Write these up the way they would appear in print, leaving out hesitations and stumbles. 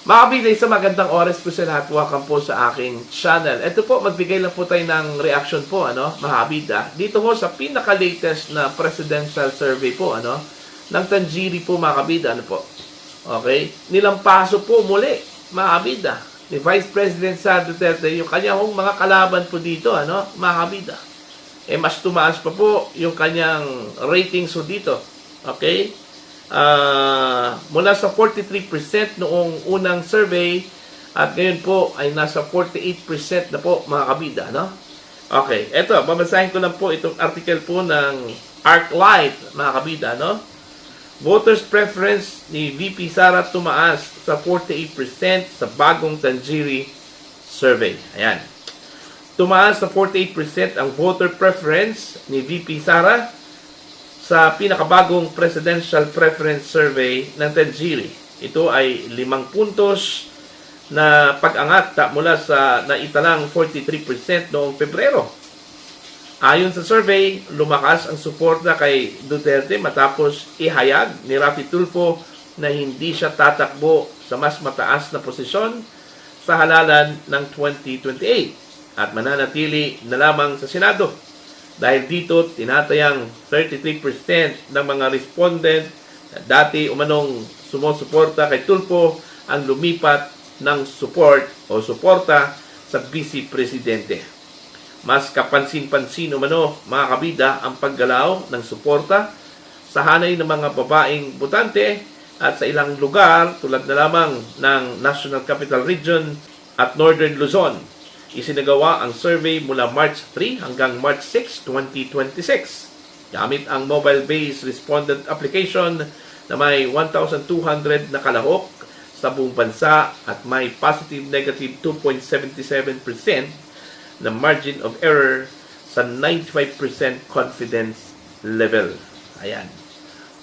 Mga kabida, sa magandang oras po sa lahat, welcome po sa aking channel. Ito po, magbigay lang po tayo ng reaction po, mga kabida. Dito po sa pinaka-latest na presidential survey po, ng Tanjiri po, mga kabida, Okay? Nilampaso po muli, mga kabida, ni Vice President Sara Duterte, yung kanyang mga kalaban po dito, mga kabida. Mas tumaas pa po yung kanyang ratings po dito. Okay? Mula sa 43% noong unang survey at ngayon po ay nasa 48% na po, mga kabida, Okay, eto, babasahin ko lang po itong article po ng ArcLight, mga kabida, Voters preference ni VP Sara tumaas sa 48% sa bagong Tanjiri survey. Ayan. Tumaas sa 48% ang voter preference ni VP Sara sa pinakabagong presidential preference survey ng Tanjiri. Ito ay 5 puntos na pag-angat mula sa naitalang 43% noong Pebrero. Ayon sa survey, lumakas ang suporta kay Duterte matapos ihayag ni Rafi Tulfo na hindi siya tatakbo sa mas mataas na posisyon sa halalan ng 2028 at mananatili na lamang sa Senado. Dahil dito, tinatayang 33% ng mga respondent na dati umanong sumusuporta kay Tulfo ang lumipat ng suporta sa Vice Presidente. Mas kapansin-pansin mga kabida, ang paggalaw ng suporta sa hanay ng mga babaeng botante at sa ilang lugar tulad na lamang ng National Capital Region at Northern Luzon. Isinagawa ang survey mula March 3 hanggang March 6, 2026. Gamit ang mobile-based respondent application na may 1,200 na kalahok sa buong bansa at may positive-negative 2.77% na margin of error sa 95% confidence level. Ayan.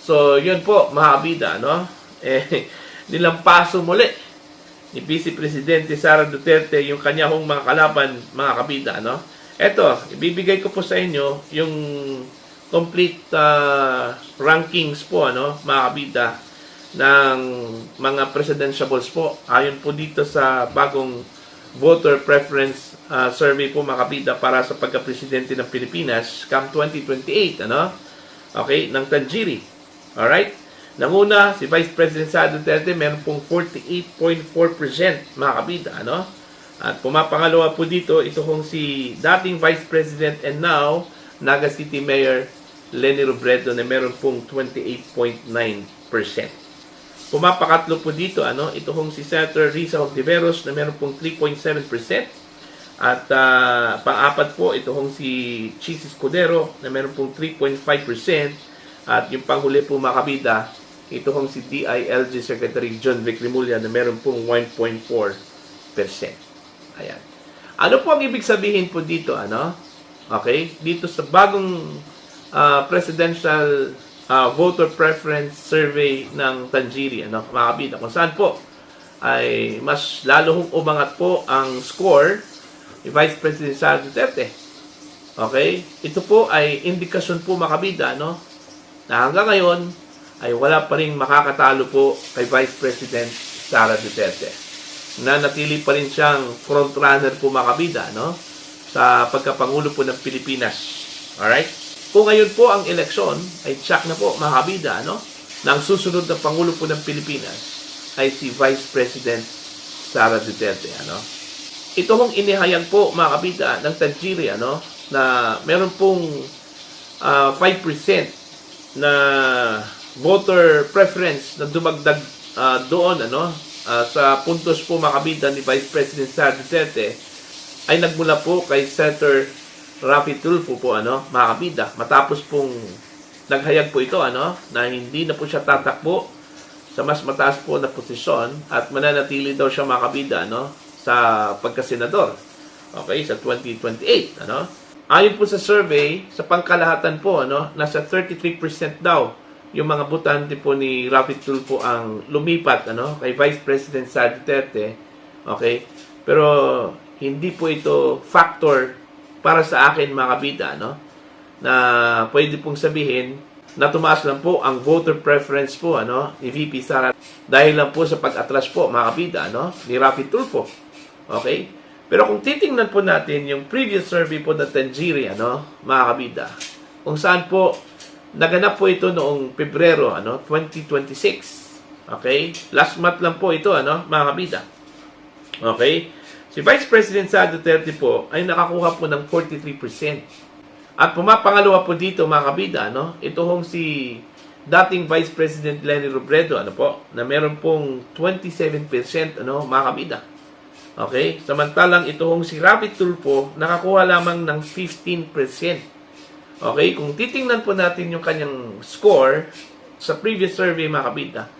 So, yun po, mga kabida, nilampaso muli ni Vice Presidente Sara Duterte yung kanyang mga kalaban, mga kabida, Eto, ibibigay ko po sa inyo yung complete rankings po, mga kabida, ng mga presidentiables po. Ayon po dito sa bagong voter preference survey po, mga kabida, para sa pagka-presidente ng Pilipinas come 2028, Okay, ng Tanjiri. Alright? Nanguna, si Vice President Sara Duterte, meron pong 48.4%, mga kabida, At pumapangalawa po dito, ito kong si dating Vice President and now Naga City Mayor Leni Robredo na meron pong 28.9%. Pumapakatlo po dito, ito kong si Senator Risa Hontiveros na meron pong 3.7%. At pang-apat po, ito kong si Chis Escudero na meron pong 3.5%. At yung panghuli po, mga kabida, ito kong si DILG Secretary John Vic Rimulya na meron pong 1.4%. Ayan. Ano po ang ibig sabihin po dito, Okay? Dito sa bagong presidential voter preference survey ng Tanjiri, mga kabida, kung saan po ay mas lalo umangat po ang score ni Vice President Sara Duterte. Okay? Ito po ay indikasyon po, mga kabida, na hanggang ngayon ay wala pa rin makakatalo po kay Vice President Sara Duterte. Nanatili pa rin siyang frontrunner po, mga kabida, sa pagkapangulo po ng Pilipinas. Alright? Kung ngayon po ang eleksyon, ay tsak na po, mga kabida, na ang susunod na pangulo po ng Pilipinas ay si Vice President Sara Duterte. Ito hong inihayag po, mga kabida, ng Tanjiri, na meron pong 5% na voter preference na dumagdag doon, sa puntos po, mga kabida, ni Vice President Sara Duterte ay nagmula po kay Senator Rafi Tulfo po, mga kabida. Matapos pong naghayag po ito, na hindi na po siya tatakbo sa mas mataas po na posisyon at mananatili daw siya, mga kabida, sa pagkasenador. Okay, sa 2028, Ayon po sa survey, sa pangkalahatan po, nasa 33% daw yung mga botante po ni Rafi Tulfo ang lumipat, kay Vice President Sara Duterte. Okay? Pero hindi po ito factor para sa akin, mga kabida, na pwede pong sabihin na tumaas lang po ang voter preference po ni VP Sara dahil lang po sa pag-atras po mga kabida ni Rafi Tulfo. Okay? Pero kung titingnan po natin yung previous survey po ng Tanjiri mga kabida, kung saan po naganap po ito noong Pebrero 2026. Okay? Last month lang po ito mga kabida. Okay? Si Vice President Sara Duterte po ay nakakuha po ng 43%. At pumapangalawa po dito mga kabida, ito hong si dating Vice President Leni Robredo, na meron pong 27%, mga kabida. Okay? Samantalang ito hong si Rafi Tulfo, nakakuha lamang ng 15%. Okay? Kung titingnan po natin yung kanyang score sa previous survey mga kabida,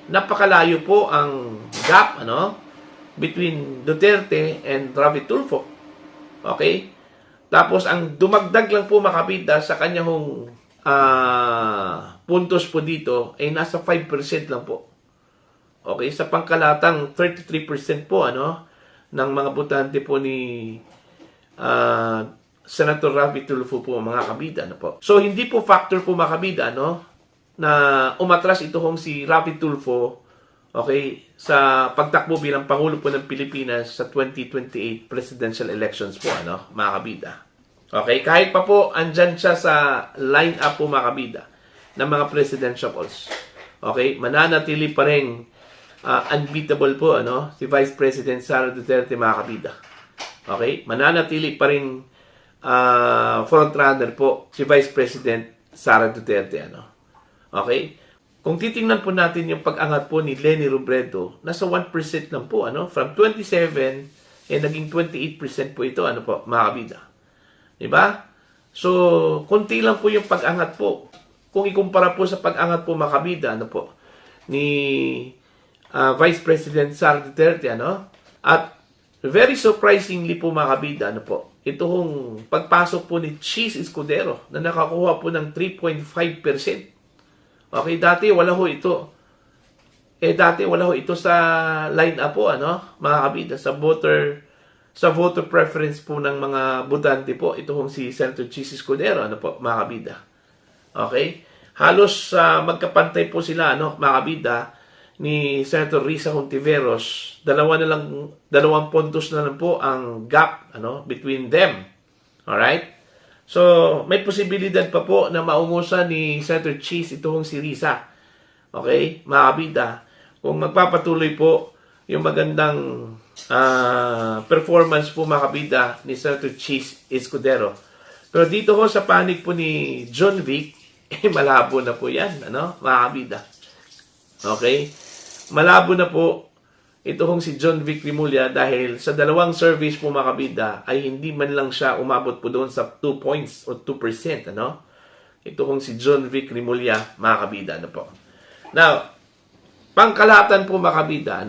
napakalayo po ang gap, between Duterte and Rafi Tulfo. Okay? Tapos, ang dumagdag lang po makabida sa kanyang puntos po dito ay nasa 5% lang po. Okay? Sa pangkalatang 33% po ng mga botante po ni Senator Rafi Tulfo po mga kabida. Po. So, hindi po factor po makabida na umatras ito hong si Rafi Tulfo sa pagtakbo bilang Pangulo po ng Pilipinas sa 2028 presidential elections po, mga kabida. Okay, kahit pa po andyan siya sa line-up po mga kabida ng mga presidentials. Okay, mananatili pa rin unbeatable po, si Vice President Sara Duterte mga kabida. Okay, mananatili pa rin frontrunner po si Vice President Sara Duterte, Okay? Kung titingnan po natin yung pag-angat po ni Leni Robredo, nasa 1% lang po, From 27, naging 28% po ito, po, mga kabida. Diba? So, konti lang po yung pag-angat po. Kung ikumpara po sa pag-angat po, mga kabida, po, ni Vice President Sara Duterte, At, very surprisingly po, mga kabida, po, ito hong pagpasok po ni Cheese Escudero, na nakakuha po ng 3.5%. Okay, dati wala ho ito. Dati wala ho ito sa line-up po, mga kabida, sa voter preference po ng mga botante po. Ito hong si Senator Cheese Escudero, po, mga kabida. Okay? Halos magkapantay po sila, mga kabida, ni Senator Risa Hontiveros. Dalawang puntos na lang po ang gap, between them. Alright? So, may posibilidad pa po na maungusan ni Senator Cheese itong si Risa. Okay? Mga kabida, kung magpapatuloy po yung magandang performance po mga kabida ni Senator Cheese Escudero. Pero dito ho sa panig po ni John Vic, malabo na po yan, mga kabida. Okay? Malabo na po ito hong si John Vic Rimulya dahil sa dalawang surveys po mga kabida ay hindi man lang siya umabot po doon sa 2 points o 2%. Ito hong si John Vic Rimulya mga kabida. Po. Now, pangkalahatan po mga kabida,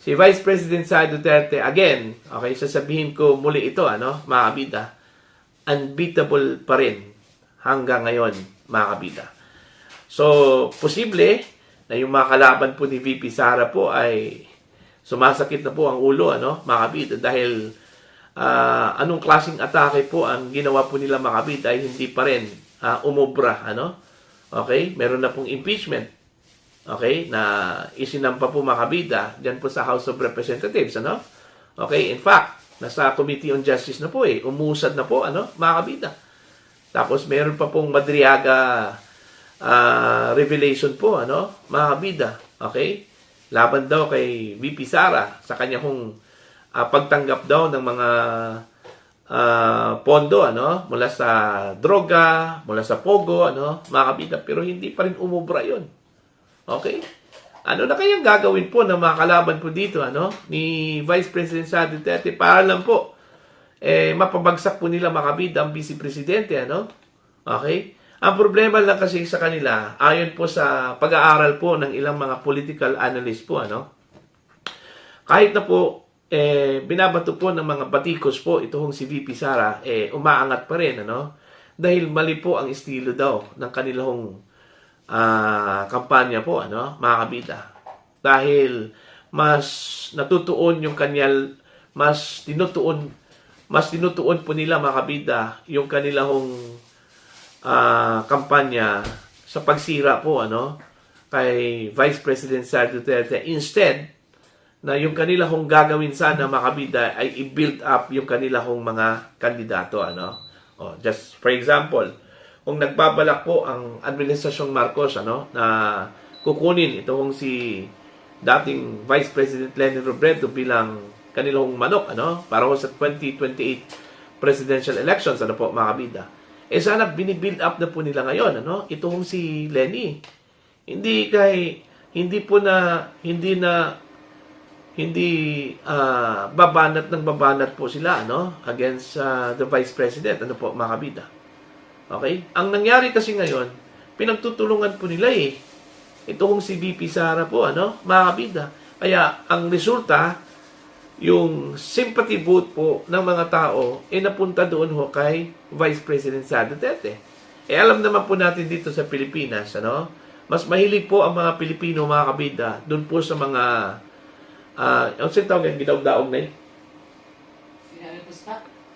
si Vice President Sara Duterte, again, okay, sasabihin ko muli ito, mga kabida, unbeatable pa rin hanggang ngayon mga kabida. So, posible na yung mga kalaban po ni VP Sara po ay sumasakit na po ang ulo, mga kabida, dahil anong klaseng atake po ang ginawa po nila mga kabida ay hindi pa rin umubra, Okay? Meron na pong impeachment, okay, na isinampa po mga kabida dyan po sa House of Representatives, Okay? In fact, nasa Committee on Justice na po umusad na po, mga kabida. Tapos meron pa pong Madriaga revelation po, mga kabida, okay? Laban daw kay VP Sara sa kanya hong pagtanggap daw ng mga pondo mula sa droga, mula sa pogo, mga kabida, pero hindi pa rin umubra 'yon. Okay? Ano na kayang gagawin po ng mga kalaban po dito ni Vice President Sara Duterte para lang po mapabagsak po nila mga kabida ang Vice Presidente, Okay? Ang problema lang kasi sa kanila, ayon po sa pag-aaral po ng ilang mga political analyst po, kahit na po, binabato po ng mga batikos po, itong si VP Sara, umaangat pa rin, dahil mali po ang estilo daw ng kanilang kampanya po, mga kabida. Dahil mas natutuon yung kanyal, mas tinutuon po nila mga kabida yung kanilang kampanya sa pagsira po kay Vice President Sara Duterte, instead na yung kanila kong gagawin sana makabida ay i-build up yung kanila kong mga kandidato just for example, kung nagbabalak po ang administrasyong Marcos na kukunin itong si dating Vice President Leni Robredo bilang kanilang manok para sa 2028 presidential elections po mga kabida. Sana binibuild up na po nila ngayon itong si Leni. Hindi babanat po sila against the Vice President po mga kabida. Okay? Ang nangyari kasi ngayon, pinagtutulungan po nila itong si VP Sara po mga kabida. Kaya ang resulta, yung sympathy vote po ng mga tao napunta doon kay Vice President Sara Duterte. Alam naman po natin dito sa Pilipinas mas mahilig po ang mga Pilipino mga kabida doon po sa mga ang tawag yung gidawdaog na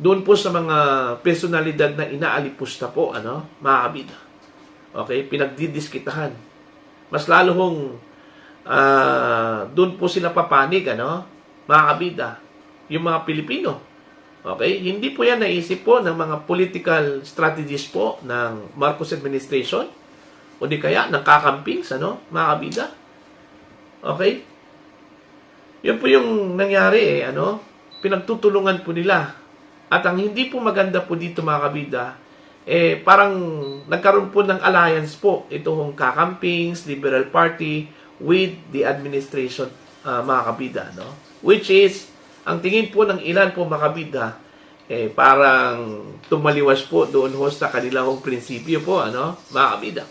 doon po sa mga personalidad na inaalipusta po mga kabida. Okay, pinagdidiskitahan. Mas lalo hong doon po sila papanig mga kabida, yung mga Pilipino. Okay, hindi po yan naisip po ng mga political strategies po ng Marcos administration o di kaya ng kakampings mga kabida. Okay, yun po yung nangyari pinagtutulungan po nila. At ang hindi po maganda po dito mga kabida, parang nagkaroon po ng alliance po itong kakampings, Liberal Party with the administration mga kabida which is, ang tingin po ng ilan po mga kabida, parang tumaliwas po doon sa kanilang prinsipyo po mga kabida.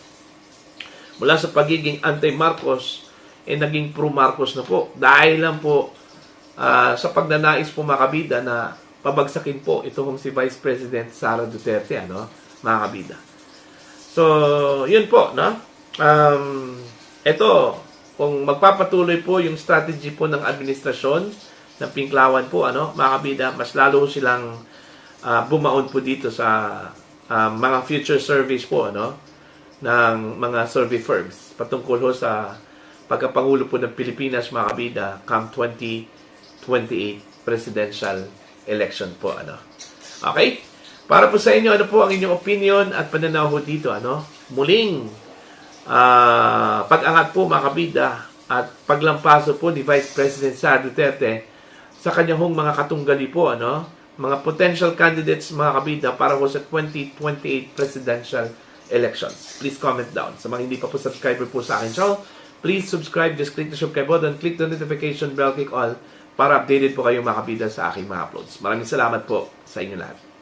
Mula sa pagiging anti-Marcos, naging pro-Marcos na po. Dahil lang po sa pagnanais po mga kabida na pabagsakin po itong si Vice President Sara Duterte, mga kabida. So, yun po, ito, kung magpapatuloy po yung strategy po ng administrasyon ng Pinklawan po, mga kabida, mas lalo silang bumaon po dito sa mga future surveys po, ng mga survey firms patungkol sa pagkapangulo po ng Pilipinas mga kabida come 2028 presidential election po Okay? Para po sa inyo po ang inyong opinion at pananaw po dito muling pag-angat po mga kabida at paglampaso po ni Vice President Sara Duterte sa kanyang mga katunggali po mga potential candidates mga kabida para po sa 2028 presidential elections. Please comment down. Sa mga hindi pa po subscriber po sa akin channel, please subscribe. Just click the subscribe button, click the notification bell, click all para updated po kayo mga kabida sa aking mga uploads. Maraming salamat po sa inyo lahat.